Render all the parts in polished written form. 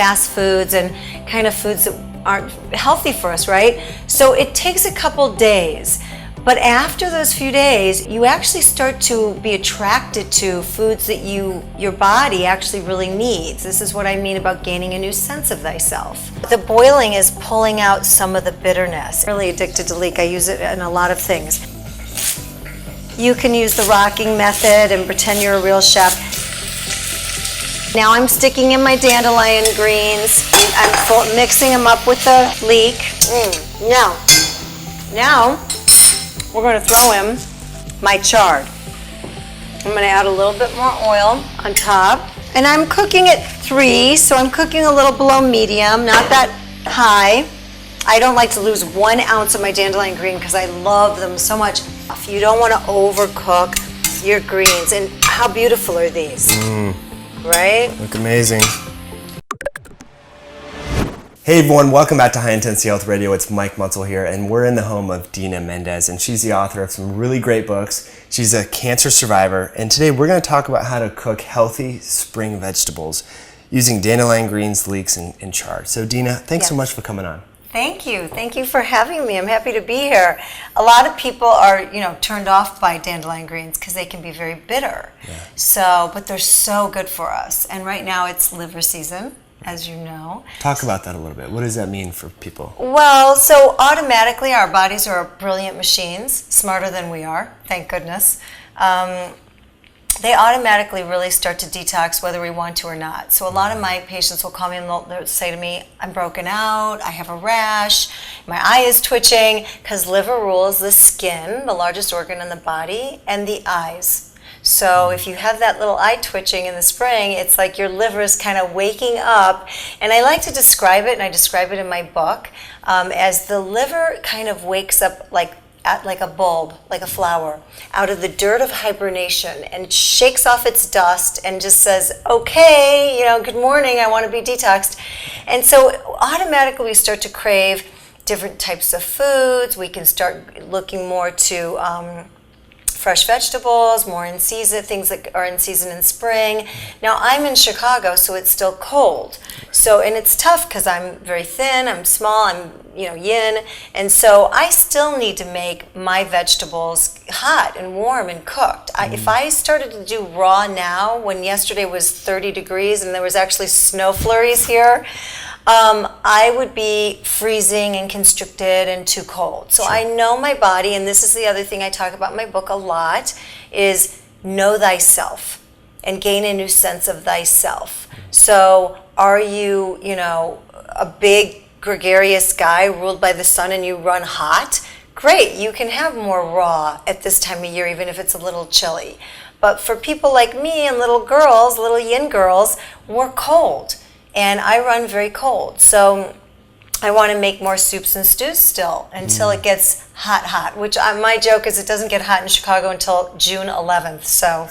fast foods and kind of foods that aren't healthy for us, right? So it takes a couple days. But after those few days, you actually start to be attracted to foods that your body actually really needs. This is what I mean about gaining a new sense of thyself. The boiling is pulling out some of the bitterness. I'm really addicted to Leek. I use it in a lot of things. You can use the rocking method and pretend you're a real chef. Now I'm sticking in my dandelion greens. I'm mixing them up with the leek. Now, we're going to throw in my chard. I'm going to add a little bit more oil on top. And I'm cooking at 3, so I'm cooking a little below medium, not that high. I don't like to lose 1 ounce of my dandelion green because I love them so much. You don't want to overcook your greens. And how beautiful are these? Right? Look amazing. Hey everyone, welcome back to High Intensity Health Radio. It's Mike Munsell here, and we're in the home of Dena Mendes, and she's the author of some really great books. She's a cancer survivor, and today we're going to talk about how to cook healthy spring vegetables using dandelion greens, leeks, and chard. So Dena, thanks so much for coming on. Thank you. Thank you for having me. I'm happy to be here. A lot of people are, turned off by dandelion greens because they can be very bitter. Yeah. But they're so good for us. And right now it's liver season, as you know. Talk about that a little bit. What does that mean for people? Well, so automatically our bodies are brilliant machines, smarter than we are, thank goodness. They automatically really start to detox whether we want to or not. So a lot of my patients will call me and they'll say to me, I'm broken out, I have a rash, my eye is twitching, because liver rules the skin, the largest organ in the body, and the eyes. So if you have that little eye twitching in the spring, it's like your liver is kind of waking up. And I like to describe it, and I describe it in my book, as the liver kind of wakes up like a bulb, like a flower, out of the dirt of hibernation, and it shakes off its dust and just says, okay, good morning, I want to be detoxed. And so automatically we start to crave different types of foods. We can start looking more to fresh vegetables, more in season, things that are in season in spring. Now I'm in Chicago, so it's still cold. And it's tough because I'm very thin, I'm small, I'm yin, and so I still need to make my vegetables hot and warm and cooked. If I started to do raw now, when yesterday was 30 degrees and there was actually snow flurries here, I would be freezing and constricted and too cold. So I know my body, and this is the other thing I talk about in my book a lot, is know thyself and gain a new sense of thyself. So are you, a big gregarious guy ruled by the sun and you run hot? Great, you can have more raw at this time of year, even if it's a little chilly. But for people like me and little girls, little yin girls, we're cold. And I run very cold. So I want to make more soups and stews still until it gets hot, which my joke is it doesn't get hot in Chicago until June 11th. So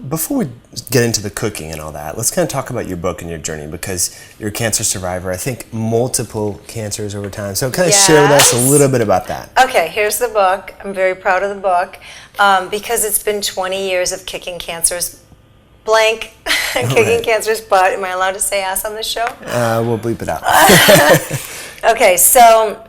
before we get into the cooking and all that, let's kind of talk about your book and your journey, because you're a cancer survivor, I think multiple cancers over time. So kind of share with us a little bit about that. Okay, here's the book. I'm very proud of the book because it's been 20 years of kicking cancer's blank, kicking cancer's butt. Am I allowed to say ass on this show? We'll bleep it out. Okay, so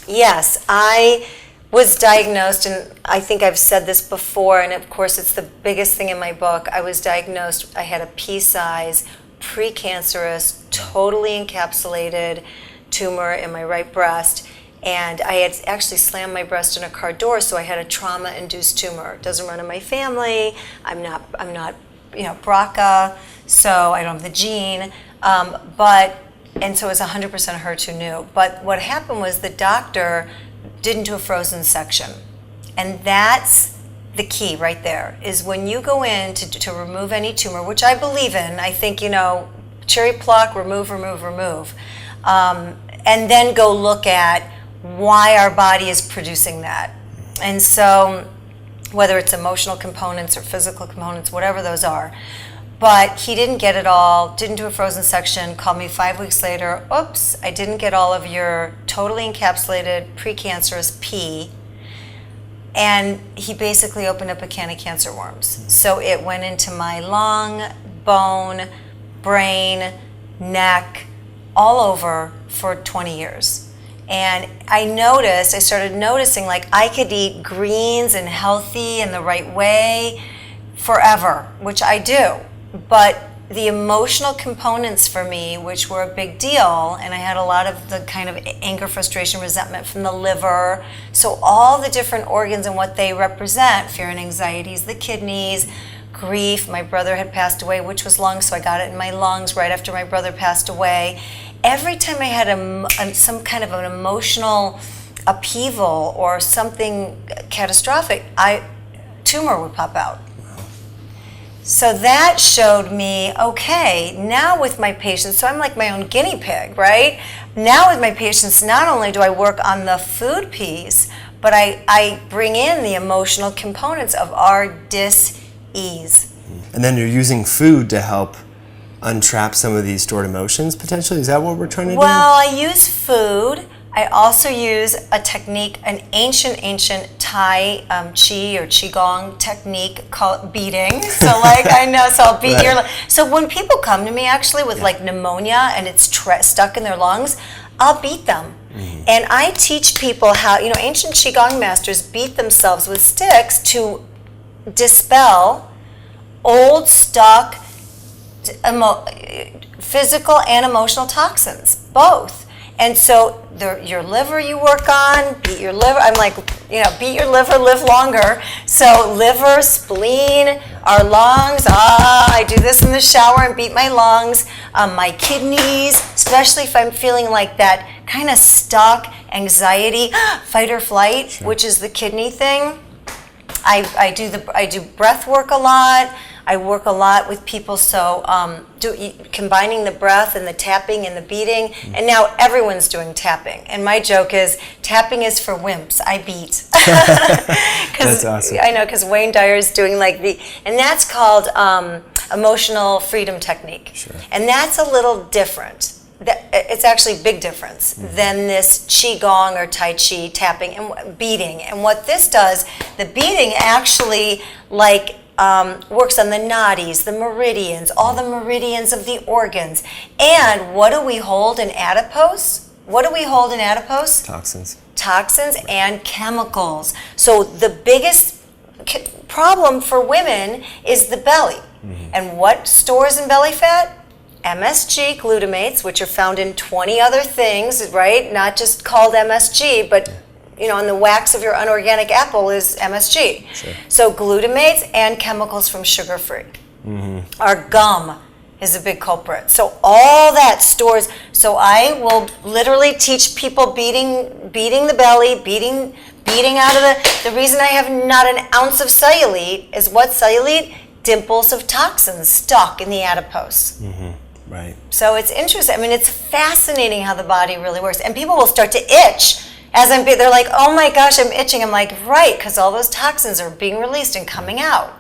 yes, I was diagnosed, and I think I've said this before, and of course it's the biggest thing in my book. I was diagnosed, I had a pea-size, precancerous, totally encapsulated tumor in my right breast, and I had actually slammed my breast in a car door, so I had a trauma-induced tumor. It doesn't run in my family. I'm not BRCA, so I don't have the gene, and so it was 100% HER2 new. But what happened was the doctor didn't do a frozen section. And that's the key right there, is when you go in to remove any tumor, which I believe in, I think, cherry pluck, remove, and then go look at why our body is producing that. And so whether it's emotional components or physical components, whatever those are. But he didn't get it all, didn't do a frozen section, called me 5 weeks later, oops, I didn't get all of your totally encapsulated precancerous pea. And he basically opened up a can of cancer worms. So it went into my lung, bone, brain, neck, all over for 20 years. And I started noticing like I could eat greens and healthy in the right way forever, which I do. But the emotional components for me, which were a big deal, and I had a lot of the kind of anger, frustration, resentment from the liver. So all the different organs and what they represent, fear and anxieties, the kidneys, grief. My brother had passed away, which was lungs, so I got it in my lungs right after my brother passed away. Every time I had some kind of an emotional upheaval or something catastrophic, tumor would pop out. So that showed me, okay, now with my patients, so I'm like my own guinea pig, right? Now with my patients, not only do I work on the food piece, but I bring in the emotional components of our dis-ease. And then you're using food to help untrap some of these stored emotions, potentially? Is that what we're trying to do? Well, I use food. I also use a technique, an ancient Thai Chi or Qigong technique called beating. So like I know, so I'll beat your. So when people come to me actually with like pneumonia and it's stuck in their lungs, I'll beat them. And I teach people how, ancient Qigong masters beat themselves with sticks to dispel old, stuck, physical and emotional toxins, both. And so your liver you work on, beat your liver. I'm like, beat your liver, live longer. So liver, spleen, our lungs. I do this in the shower and beat my lungs. My kidneys, especially if I'm feeling like that kind of stuck anxiety, fight or flight, which is the kidney thing. I do breath work a lot. I work a lot with people, so combining the breath and the tapping and the beating, and now everyone's doing tapping. And my joke is, tapping is for wimps. I beat. That's awesome. I know, because Wayne Dyer's doing and that's called emotional freedom technique. Sure. And that's a little different. It's actually a big difference than this Qigong or Tai Chi tapping and beating. And what this does, the beating actually works on the nadis, the meridians, all the meridians of the organs. And what do we hold in adipose? Toxins. Toxins and chemicals. So the biggest problem for women is the belly. And what stores in belly fat? MSG glutamates, which are found in 20 other things, right? Not just called MSG, but in the wax of your unorganic apple is MSG. Sure. So glutamates and chemicals from sugar-free. Our gum is a big culprit. So all that stores. So I will literally teach people beating the belly, beating out of the reason I have not an ounce of cellulite is what cellulite? Dimples of toxins stuck in the adipose. Right. So it's interesting. I mean, it's fascinating how the body really works. And people will start to itch as they're like, oh my gosh, I'm itching. I'm like, right, because all those toxins are being released and coming out.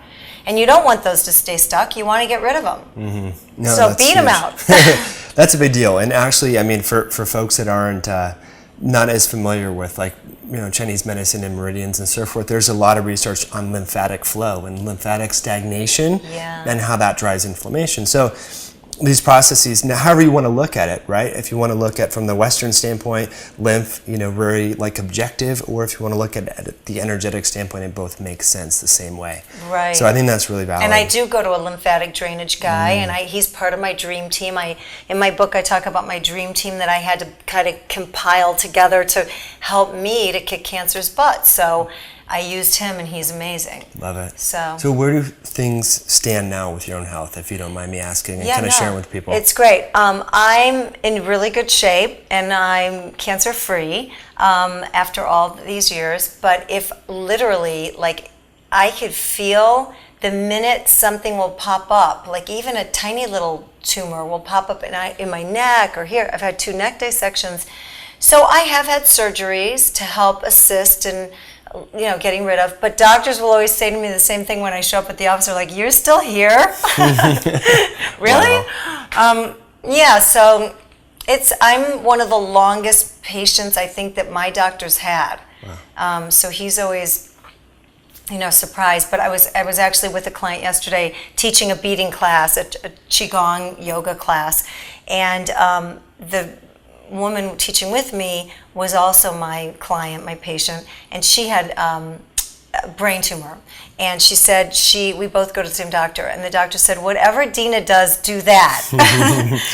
And you don't want those to stay stuck. You want to get rid of them. No, so beat them out. That's a big deal. And actually, I mean, for folks that aren't not as familiar with Chinese medicine and meridians and so forth, there's a lot of research on lymphatic flow and lymphatic stagnation and how that drives inflammation. So these processes, now, however you want to look at it, right? If you want to look at from the Western standpoint, lymph, very objective, or if you want to look at the energetic standpoint, it both makes sense the same way. Right. So I think that's really valid. And I do go to a lymphatic drainage guy, and he's part of my dream team. In my book, I talk about my dream team that I had to kind of compile together to help me to kick cancer's butt. So I used him, and he's amazing. Love it. So where do things stand now with your own health, if you don't mind me asking, and kind of sharing with people? It's great. I'm in really good shape, and I'm cancer-free after all these years. But if literally, I could feel the minute something will pop up, even a tiny little tumor will pop up in my neck or here. I've had 2 neck dissections. So I have had surgeries to help assist in getting rid of. But doctors will always say to me the same thing when I show up at the office. They're like, "You're still here?" Really? Wow. Yeah. So I'm one of the longest patients I think that my doctor's had. Wow. So he's always surprised. But I was actually with a client yesterday teaching a beating class, a Qigong yoga class, And the woman teaching with me was also my client, my patient, and she had a brain tumor. And she said we both go to the same doctor, and the doctor said, whatever Dena does, do that.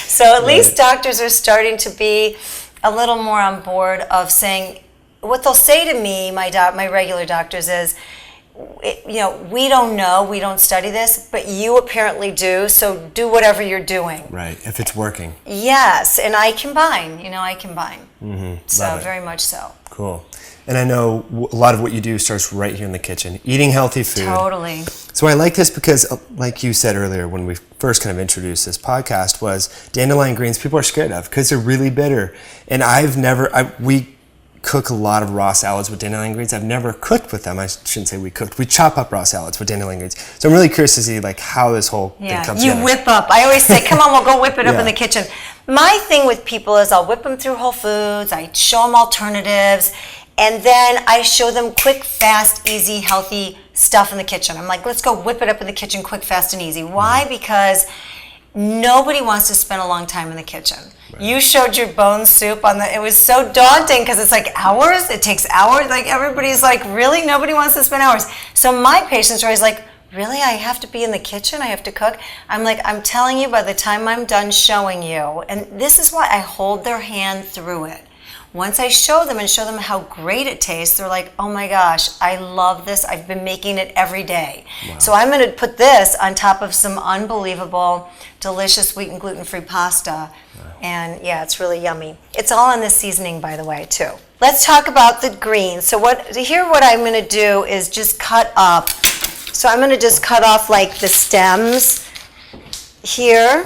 So at least doctors are starting to be a little more on board of saying, what they'll say to me, my regular doctors is, we don't know, we don't study this, but you apparently do, so do whatever you're doing. Right, if it's working. Yes, and I combine, So Love it. very much so. Cool. And I know a lot of what you do starts right here in the kitchen, eating healthy food. Totally. So I like this because, like you said earlier when we first kind of introduced this podcast, was dandelion greens people are scared of because they're really bitter. And we cook a lot of raw salads with dandelion greens. I've never cooked with them. I shouldn't say we cooked. We chop up raw salads with dandelion greens. So I'm really curious to see how this whole thing comes together. You whip up. I always say, come on, we'll go whip it up in the kitchen. My thing with people is I'll whip them through Whole Foods. I show them alternatives. And then I show them quick, fast, easy, healthy stuff in the kitchen. I'm like, let's go whip it up in the kitchen quick, fast, and easy. Why? Because nobody wants to spend a long time in the kitchen. Right. You showed your bone soup it was so daunting because it's like hours. It takes hours. Like everybody's like, really? Nobody wants to spend hours. So my patients are always like, really? I have to be in the kitchen? I have to cook? I'm like, I'm telling you, by the time I'm done showing you, and this is why I hold their hand through it. Once I show them how great it tastes, they're like, oh my gosh, I love this. I've been making it every day. Wow. So I'm going to put this on top of some unbelievable, delicious wheat and gluten-free pasta. Wow. And yeah, it's really yummy. It's all in the seasoning, by the way, too. Let's talk about the greens. So what I'm going to do is just cut up. So I'm going to just cut off like the stems here.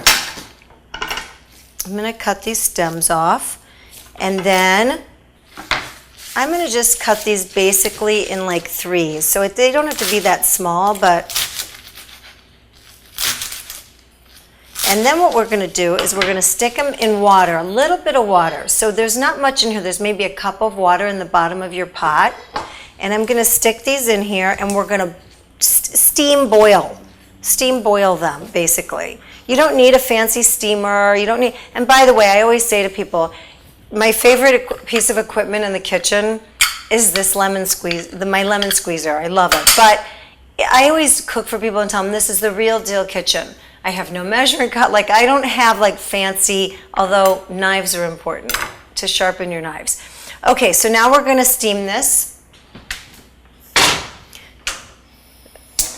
I'm going to cut these stems off. And then I'm going to just cut these basically in like threes. So they don't have to be that small, but... And then what we're going to do is we're going to stick them in water, a little bit of water. So there's not much in here. There's maybe a cup of water in the bottom of your pot. And I'm going to stick these in here, and we're going to steam boil them, basically. You don't need a fancy steamer. And by the way, I always say to people, my favorite piece of equipment in the kitchen is this lemon squeeze, my lemon squeezer. I love it. But I always cook for people and tell them this is the real deal kitchen. I have no measuring cup. Like I don't have like fancy, although knives are important to sharpen your knives. Okay, so now we're going to steam this.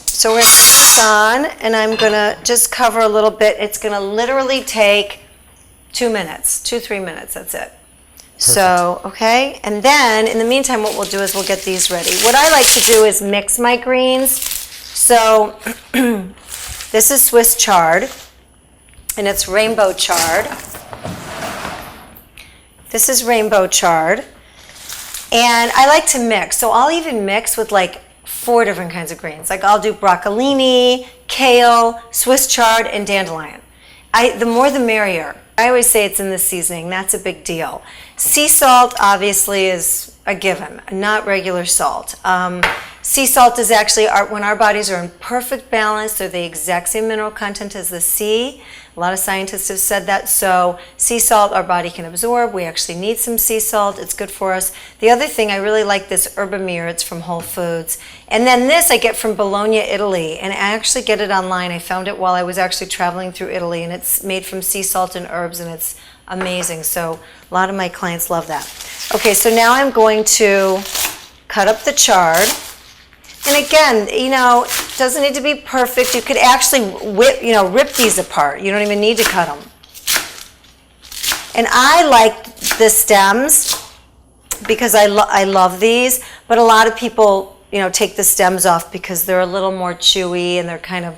So we're going to put this on, and I'm going to just cover a little bit. It's going to literally take 3 minutes, that's it. Perfect. So, okay, and then in the meantime, what we'll do is we'll get these ready. What I like to do is mix my greens. So, this is Swiss chard, and it's rainbow chard. This is rainbow chard, and I like to mix. So I'll even mix with like 4 different kinds of greens. Like I'll do broccolini, kale, Swiss chard, and dandelion. The more the merrier. I always say it's in the seasoning. That's a big deal. Sea salt, obviously, is a given, not regular salt. Sea salt is actually, when our bodies are in perfect balance, they're the exact same mineral content as the sea. A lot of scientists have said that. So sea salt, our body can absorb. We actually need some sea salt. It's good for us. The other thing, I really like this Herbamere. It's from Whole Foods. And then this I get from Bologna, Italy. And I actually get it online. I found it while I was actually traveling through Italy. And it's made from sea salt and herbs. And it's amazing. So a lot of my clients love that. Okay, so now I'm going to cut up the chard. And again, it doesn't need to be perfect. You could actually rip these apart. You don't even need to cut them. And I like the stems because I love these, but a lot of people, take the stems off because they're a little more chewy and they're kind of...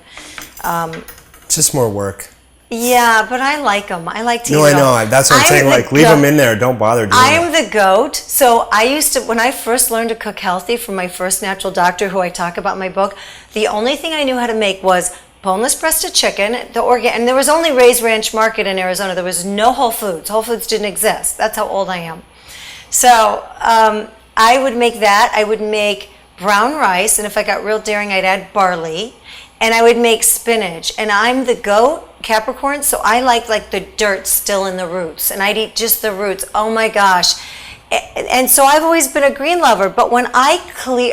It's just more work. Yeah, but I like them. I like to eat them. No, I know. That's what I'm saying. Like, leave them in there. Don't bother doing it. I'm the goat. So I used to, when I first learned to cook healthy from my first natural doctor, who I talk about in my book, the only thing I knew how to make was boneless breasted chicken, and there was only Ray's Ranch Market in Arizona. There was no Whole Foods. Whole Foods didn't exist. That's how old I am. So I would make that. I would make brown rice, and if I got real daring, I'd add barley. And I would make spinach. And I'm the goat, Capricorn, so I like the dirt still in the roots. And I'd eat just the roots. Oh my gosh. And so I've always been a green lover. But when I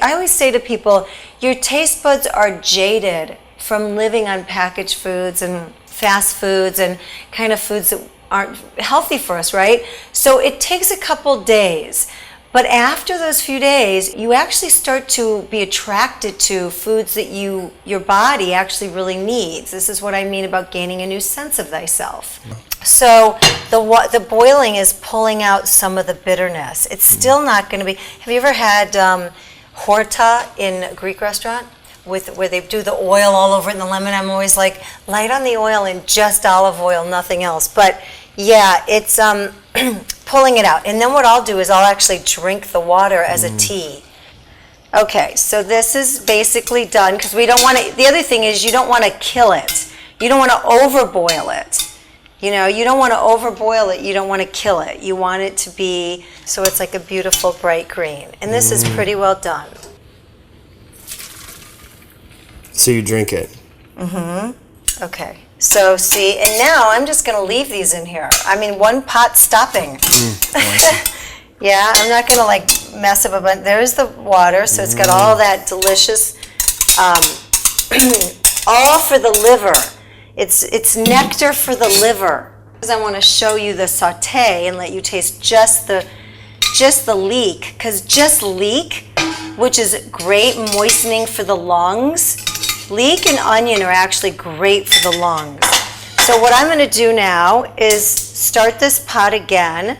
always say to people, your taste buds are jaded from living on packaged foods and fast foods and kind of foods that aren't healthy for us, right? So it takes a couple days. But after those few days, you actually start to be attracted to foods that your body actually really needs. This is what I mean about gaining a new sense of thyself. So the boiling is pulling out some of the bitterness. It's still not going to be. Have you ever had horta in a Greek restaurant where they do the oil all over it and the lemon? I'm always like, light on the oil and just olive oil, nothing else. But yeah, it's pulling it out. And then what I'll do is I'll actually drink the water as a tea. Okay, so this is basically done because we don't want to. The other thing is you don't want to kill it. You don't want to overboil it. You know, you don't want to overboil it. You don't want to kill it. You want it to be so it's like a beautiful bright green. And this is pretty well done. So you drink it. Okay. So see, and now I'm just going to leave these in here. I mean, one pot stopping. Yeah, I'm not going to like mess up a bunch. There's the water, so it's got all that delicious, all for the liver. It's nectar for the liver. Because I want to show you the saute and let you taste just the leek. Because just leek, which is great moistening for the lungs. Leek and onion are actually great for the lungs. So what I'm going to do now is start this pot again,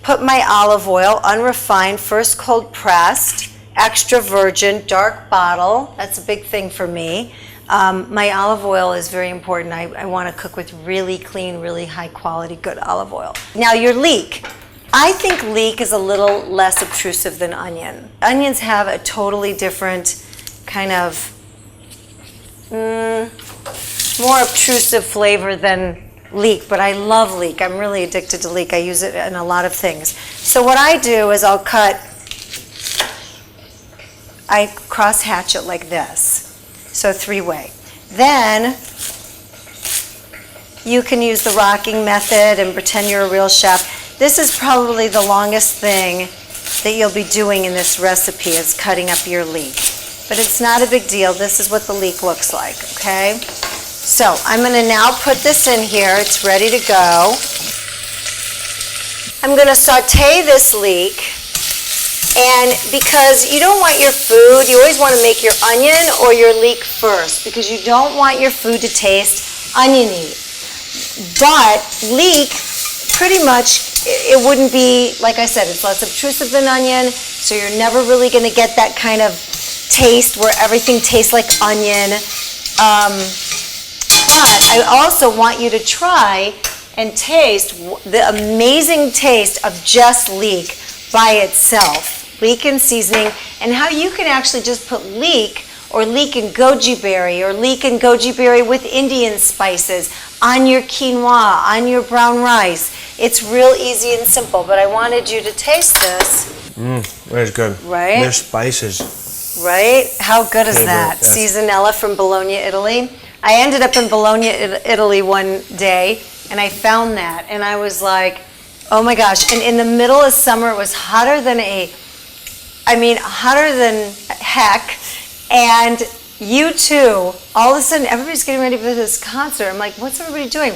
put my olive oil, unrefined, first cold pressed, extra virgin, dark bottle. That's a big thing for me. My olive oil is very important. I want to cook with really clean, really high quality, good olive oil. Now your leek. I think leek is a little less obtrusive than onion. Onions have a totally different kind of more obtrusive flavor than leek, but I love leek. I'm really addicted to leek. I use it in a lot of things. So what I do is I cross hatch it like this. So 3-way. Then you can use the rocking method and pretend you're a real chef. This is probably the longest thing that you'll be doing in this recipe is cutting up your leek. But it's not a big deal. This is what the leek looks like, okay? So I'm going to now put this in here. It's ready to go. I'm going to saute this leek. And because you don't want your food, you always want to make your onion or your leek first because you don't want your food to taste oniony. But leek, pretty much, it wouldn't be, like I said, it's less obtrusive than onion, so you're never really going to get that kind of taste where everything tastes like onion. But I also want you to try and taste the amazing taste of just leek by itself. Leek and seasoning, and how you can actually just put leek or leek and goji berry or leek and goji berry with Indian spices on your quinoa, on your brown rice. It's real easy and simple, but I wanted you to taste this. That's good. Right? There's spices. Right? How good is that? Yes. Seasonella from Bologna, Italy. I ended up in Bologna, Italy one day, and I found that, and I was like, oh my gosh. And in the middle of summer, it was hotter than heck. And U2, all of a sudden, everybody's getting ready for this concert. I'm like, what's everybody doing?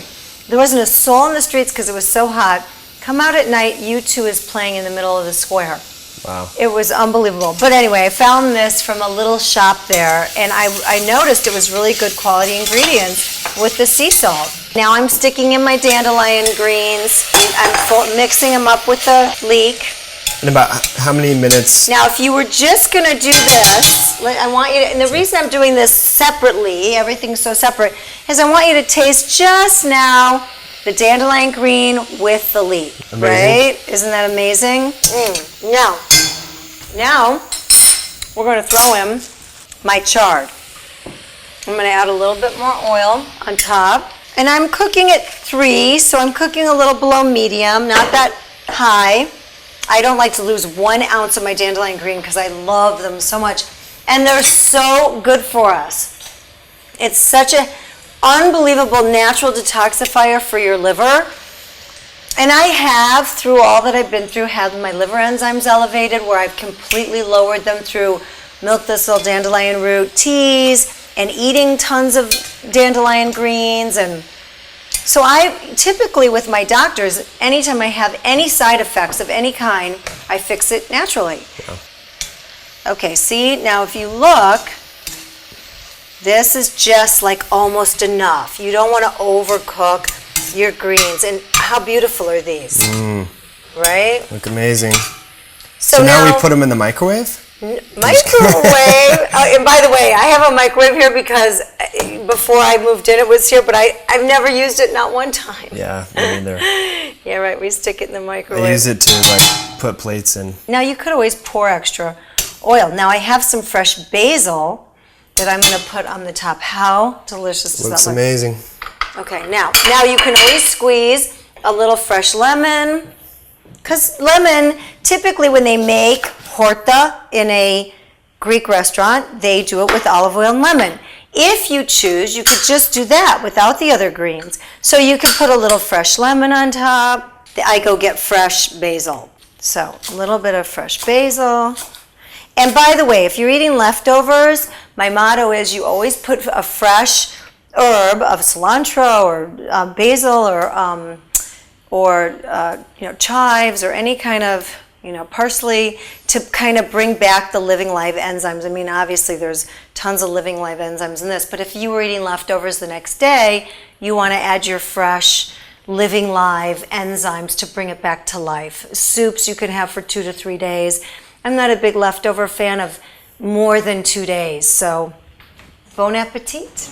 There wasn't a soul in the streets because it was so hot. Come out at night, U2 is playing in the middle of the square. Wow. It was unbelievable. But anyway, I found this from a little shop there, and I noticed it was really good quality ingredients with the sea salt. Now I'm sticking in my dandelion greens. I'm mixing them up with the leek. And about how many minutes? Now, if you were just going to do this, I want you to, and the reason I'm doing this separately, everything's so separate, is I want you to taste just now the dandelion green with the leek. Amazing. Right? Isn't that amazing? Now, we're going to throw in my chard. I'm going to add a little bit more oil on top. And I'm cooking at 3, so I'm cooking a little below medium, not that high. I don't like to lose 1 ounce of my dandelion green because I love them so much. And they're so good for us. It's such an unbelievable natural detoxifier for your liver. And I have, through all that I've been through, had my liver enzymes elevated where I've completely lowered them through milk thistle, dandelion root teas, and eating tons of dandelion greens. And so I typically, with my doctors, anytime I have any side effects of any kind, I fix it naturally. Yeah. Okay, see, now if you look, this is just like almost enough. You don't want to overcook your greens. And how beautiful are these? Right? Look amazing. So now we put them in the microwave? Microwave. And by the way, I have a microwave here because before I moved in it was here, but I've never used it, not one time. Yeah, me neither. Yeah, right, we stick it in the microwave. I use it to like put plates in. Now you could always pour extra oil. Now I have some fresh basil that I'm going to put on the top. How delicious does Looks that look? amazing. Okay, now you can always squeeze a little fresh lemon, because lemon, typically when they make horta in a Greek restaurant, they do it with olive oil and lemon. If you choose, you could just do that without the other greens. So you could put a little fresh lemon on top. I go get fresh basil. So a little bit of fresh basil. And by the way, if you're eating leftovers, my motto is you always put a fresh herb of cilantro or basil or chives or any kind of parsley to kind of bring back the living live enzymes. I mean, obviously there's tons of living live enzymes in this, but if you were eating leftovers the next day, you want to add your fresh living live enzymes to bring it back to life. Soups you can have for 2 to 3 days. I'm not a big leftover fan of more than 2 days, so bon appetit.